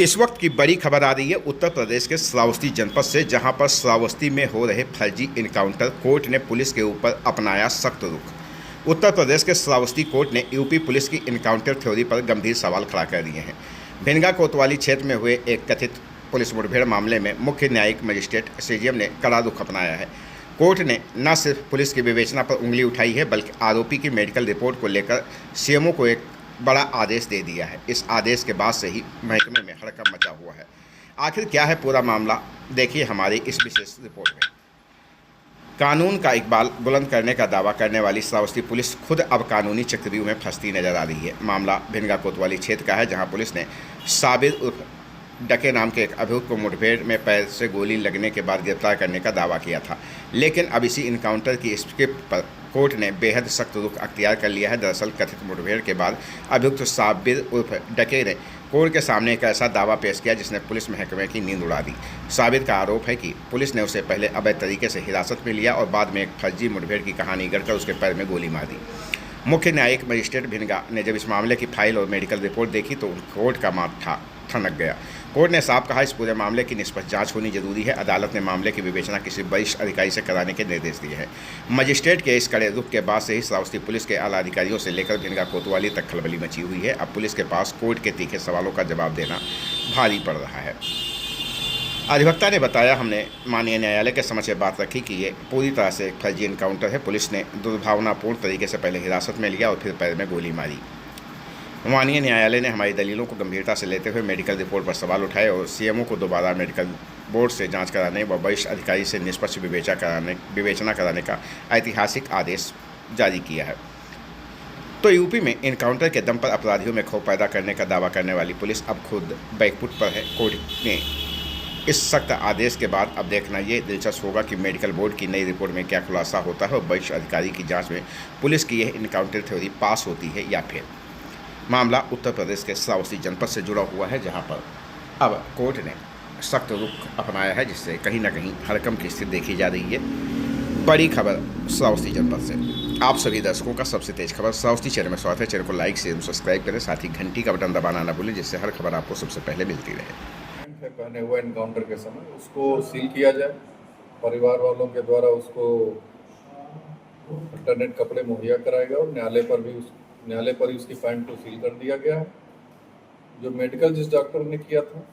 इस वक्त की बड़ी खबर आ रही है उत्तर प्रदेश के श्रावस्ती जनपद से, जहां पर श्रावस्ती में हो रहे फर्जी इनकाउंटर कोर्ट ने पुलिस के ऊपर अपनाया सख्त रुख। उत्तर प्रदेश के श्रावस्ती कोर्ट ने यूपी पुलिस की इनकाउंटर थ्योरी पर गंभीर सवाल खड़ा कर दिए हैं। भिनगा कोतवाली क्षेत्र में हुए एक कथित पुलिस मुठभेड़ मामले में मुख्य न्यायिक मजिस्ट्रेट सीजीएम ने कड़ा रुख अपनाया है। कोर्ट ने न सिर्फ पुलिस की विवेचना पर उंगली उठाई है, बल्कि आरोपी की मेडिकल रिपोर्ट को लेकर सीएमओ को एक बड़ा आदेश दे दिया है। इस आदेश के बाद से ही महकमे में हड़कंप मचा हुआ है। आखिर क्या है पूरा मामला, देखिए हमारी इस विशेष रिपोर्ट में। कानून का इकबाल बुलंद करने का दावा करने वाली श्रावस्ती पुलिस खुद अब कानूनी चक्रव्यूह में फंसती नजर आ रही है। मामला भिनगा कोतवाली क्षेत्र का है, जहां पुलिस ने साबिर उर्फ डके नाम के एक अभियुक्त को मुठभेड़ में पैर से गोली लगने के बाद गिरफ्तार करने का दावा किया था। लेकिन अब इसी इनकाउंटर की स्क्रिप्ट पर कोर्ट ने बेहद सख्त रुख अख्तियार कर लिया है। दरअसल कथित मुठभेड़ के बाद अभियुक्त साबिर उर्फ डके ने कोर्ट के सामने एक ऐसा दावा पेश किया जिसने पुलिस महकमे की नींद उड़ा दी। साबिर का आरोप है कि पुलिस ने उसे पहले अवैध तरीके से हिरासत में लिया और बाद में एक फर्जी मुठभेड़ की कहानी गढ़कर उसके पैर में गोली मार दी। मुख्य न्यायिक मजिस्ट्रेट भिनगा ने जब इस मामले की फाइल और मेडिकल रिपोर्ट देखी तो कोर्ट का माथा ठनक गया। कोर्ट ने साफ कहा, इस पूरे मामले की निष्पक्ष जांच होनी जरूरी है। अदालत ने मामले की विवेचना किसी वरिष्ठ अधिकारी से कराने के निर्देश दिए हैं। मजिस्ट्रेट के इस कड़े रुख के बाद से ही श्रावस्ती पुलिस के आला अधिकारियों से लेकर भिनगा कोतवाली तक खलबली मची हुई है। अब पुलिस के पास कोर्ट के तीखे सवालों का जवाब देना भारी पड़ रहा है। अधिवक्ता ने बताया, हमने माननीय न्यायालय के समक्ष बात रखी कि ये पूरी तरह से एक फर्जी इनकाउंटर है। पुलिस ने दुर्भावनापूर्ण तरीके से पहले हिरासत में लिया और फिर पैर में गोली मारी। माननीय न्यायालय ने हमारी दलीलों को गंभीरता से लेते हुए मेडिकल रिपोर्ट पर सवाल उठाए और सीएमओ को दोबारा मेडिकल बोर्ड से जांच कराने व वरिष्ठ अधिकारी से निष्पक्ष विवेचना कराने का ऐतिहासिक आदेश जारी किया है। तो यूपी में इनकाउंटर के दम पर अपराधियों में खौफ पैदा करने का दावा करने वाली पुलिस अब खुद बैकफुट पर है। कोर्ट ने इस सख्त आदेश के बाद अब देखना ये दिलचस्प होगा कि मेडिकल बोर्ड की नई रिपोर्ट में क्या खुलासा होता है और वरिष्ठ अधिकारी की जाँच में पुलिस की यह इनकाउंटर थ्योरी पास होती है या फिर। मामला उत्तर प्रदेश के श्रावस्ती जनपद से जुड़ा हुआ है, जहां पर अब कोर्ट ने सख्त रुख अपनाया है, जिससे कहीं ना कहीं हड़कंप की स्थिति देखी जा रही है। बड़ी खबर श्रावस्ती जनपद से। आप सभी दर्शकों का सबसे तेज खबर श्रावस्ती चैनल में स्वागत है। चैनल को लाइक शेयर सब्सक्राइब करें, साथ ही घंटी का बटन दबाना न भूलें, जिससे हर खबर आपको सबसे पहले मिलती रहे। पहने हुए एनकाउंटर के समय उसको सील किया जाए, परिवार वालों के द्वारा उसको अल्टरनेट कपड़े मुहैया कराए गए और न्यायालय पर ही उसकी पैंट को सील कर दिया गया है। जो मेडिकल जिस डॉक्टर ने किया था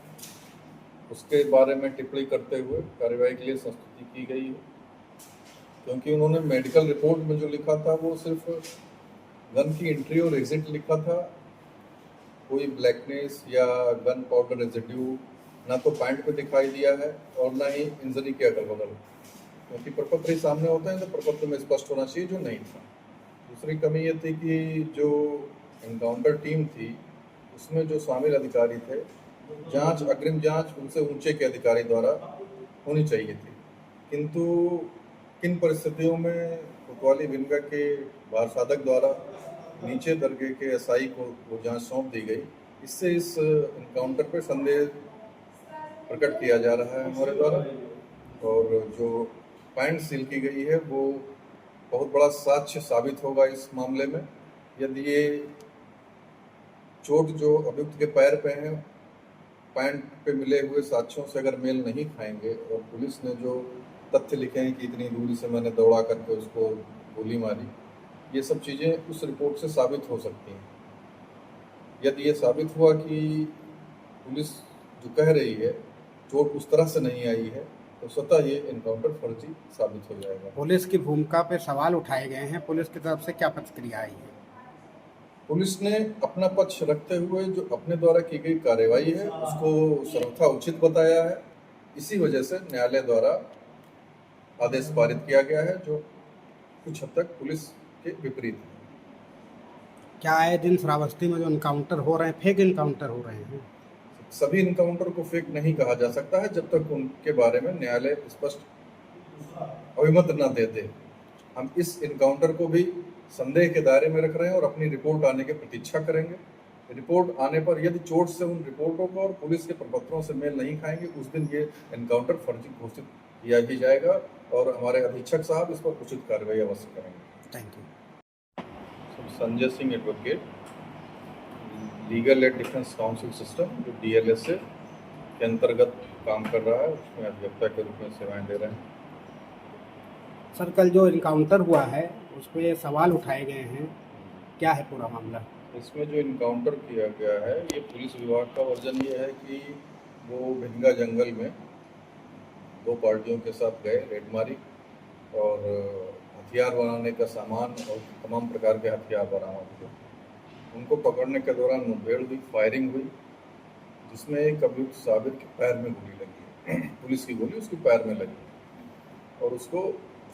उसके बारे में टिप्पणी करते हुए कार्रवाई के लिए संस्तुति की गई है, क्योंकि उन्होंने मेडिकल रिपोर्ट में जो लिखा था वो सिर्फ गन की एंट्री और एग्जिट लिखा था। कोई ब्लैकनेस या गन पाउडर रेजिड्यू ना तो पैंट पे दिखाई दिया है और ना ही इंजरी के अगल बगल, क्योंकि प्रपत्र ही सामने होते हैं तो प्रपत्र में स्पष्ट होना चाहिए, जो नहीं था। दूसरी कमी ये थी कि जो एनकाउंटर टीम थी उसमें जो शामिल अधिकारी थे, अग्रिम जांच उनसे ऊंचे के अधिकारी द्वारा होनी चाहिए थी, किंतु किन परिस्थितियों में कोतवाली भिनगा के बार साधक द्वारा नीचे दर्जे के एसआई को वो जांच सौंप दी गई। इससे इस एनकाउंटर पर संदेह प्रकट किया जा रहा है हमारे द्वारा, और जो पैंट सील की गई है वो बहुत बड़ा साक्ष्य साबित होगा इस मामले में। यदि ये चोट जो अभियुक्त के पैर पे है पैंट पे मिले हुए साक्ष्यों से अगर मेल नहीं खाएंगे और पुलिस ने जो तथ्य लिखे हैं कि इतनी दूरी से मैंने दौड़ा करके उसको गोली मारी, ये सब चीज़ें उस रिपोर्ट से साबित हो सकती हैं। यदि ये साबित हुआ कि पुलिस जो कह रही है चोट उस तरह से नहीं आई है तो स्वतः ये एनकाउंटर फर्जी साबित हो जाएगा। पुलिस की भूमिका पर सवाल उठाए गए हैं, पुलिस की तरफ से क्या प्रतिक्रिया आई है? पुलिस ने अपना पक्ष रखते हुए जो अपने द्वारा की गई कार्रवाई है उसको सर्वथा उचित बताया है। इसी वजह से न्यायालय द्वारा आदेश पारित किया गया है, जो कुछ हद तक पुलिस के विपरीत है। क्या आए दिन श्रावस्ती में जो इनकाउंटर हो रहे हैं फेक इनकाउंटर हो रहे हैं? सभी इनकाउंटर को फेक नहीं कहा जा सकता है जब तक उनके बारे में न्यायालय स्पष्ट अभिमत न दे दे। हम इस इनकाउंटर को भी संदेह के दायरे में रख रहे हैं और अपनी रिपोर्ट आने की प्रतीक्षा करेंगे। रिपोर्ट आने पर यदि चोट से उन रिपोर्टों को और पुलिस के प्रपत्रों से मेल नहीं खाएंगे, उस दिन ये एनकाउंटर फर्जी घोषित किया भी जाएगा और हमारे अधीक्षक साहब इस पर उचित कार्रवाई अवश्य करेंगे। Thank you. Sanjay Singh advocate, legal aid defence council system जो DLSA के अंतर्गत काम कर रहा है, उसमें अभियंता के रूप में सेवाएं दे रहे हैं। सर कल जो इनकाउंटर हुआ है उस पर सवाल उठाए गए हैं, क्या है पूरा मामला? इसमें जो इनकाउंटर किया गया है, ये पुलिस विभाग का वर्जन ये है कि वो भिंगा जंगल में दो पार्टियों के साथ गए, रेड मारी और हथियार बनाने का सामान और तमाम प्रकार के हथियार बरामद हुए। उनको पकड़ने के दौरान मुठभेड़ हुई, फायरिंग हुई, जिसमें एक अभियुक्त साबिर के पैर में गोली लगी पुलिस की गोली उसके पैर में लगी और उसको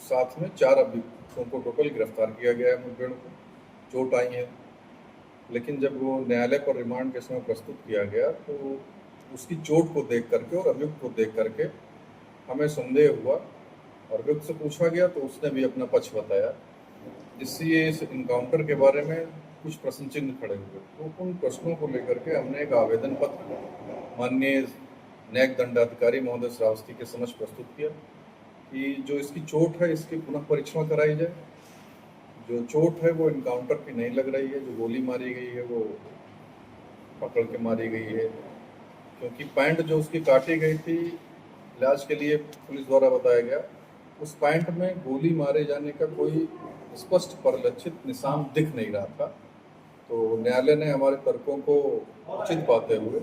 साथ में 4 अभियुक्तों को टोटल गिरफ्तार किया गया है। मुठभेड़ को चोट आई है, लेकिन जब वो न्यायालय पर रिमांड के समय प्रस्तुत किया गया तो उसकी चोट को देख करके और अभियुक्त को देख करके हमें संदेह हुआ और अभियुक्त से पूछा गया तो उसने भी अपना पक्ष बताया, जिससे इस इनकाउंटर के बारे में कुछ प्रश्न चिन्ह खड़े हुए। तो उन प्रश्नों को लेकर के हमने एक आवेदन पत्र माननीय न्यायिक दंडाधिकारी महोदय श्रावस्ती के समक्ष प्रस्तुत किया कि जो इसकी चोट है इसकी पुनः परीक्षण कराई जाए। जो चोट है वो इनकाउंटर की नहीं लग रही है, जो गोली मारी गई है वो पकड़ के मारी गई है, क्योंकि पैंट जो उसकी काटी गई थी इलाज के लिए पुलिस द्वारा बताया गया, उस पैंट में गोली मारे जाने का कोई स्पष्ट परिलक्षित निशान दिख नहीं रहा था। तो न्यायालय ने हमारे तर्कों को उचित पाते हुए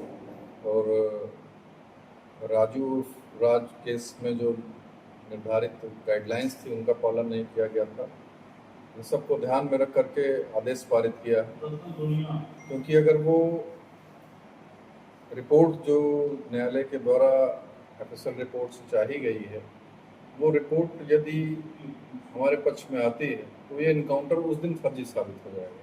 और राजू राज केस में जो निर्धारित गाइडलाइंस थी उनका पालन नहीं किया गया था, इन सबको ध्यान में रख करके आदेश पारित किया है। क्योंकि अगर वो रिपोर्ट जो न्यायालय के द्वारा ऑफिशियल रिपोर्ट से चाही गई है, वो रिपोर्ट यदि हमारे पक्ष में आती है तो ये इनकाउंटर उस दिन फर्जी साबित हो जाएगा।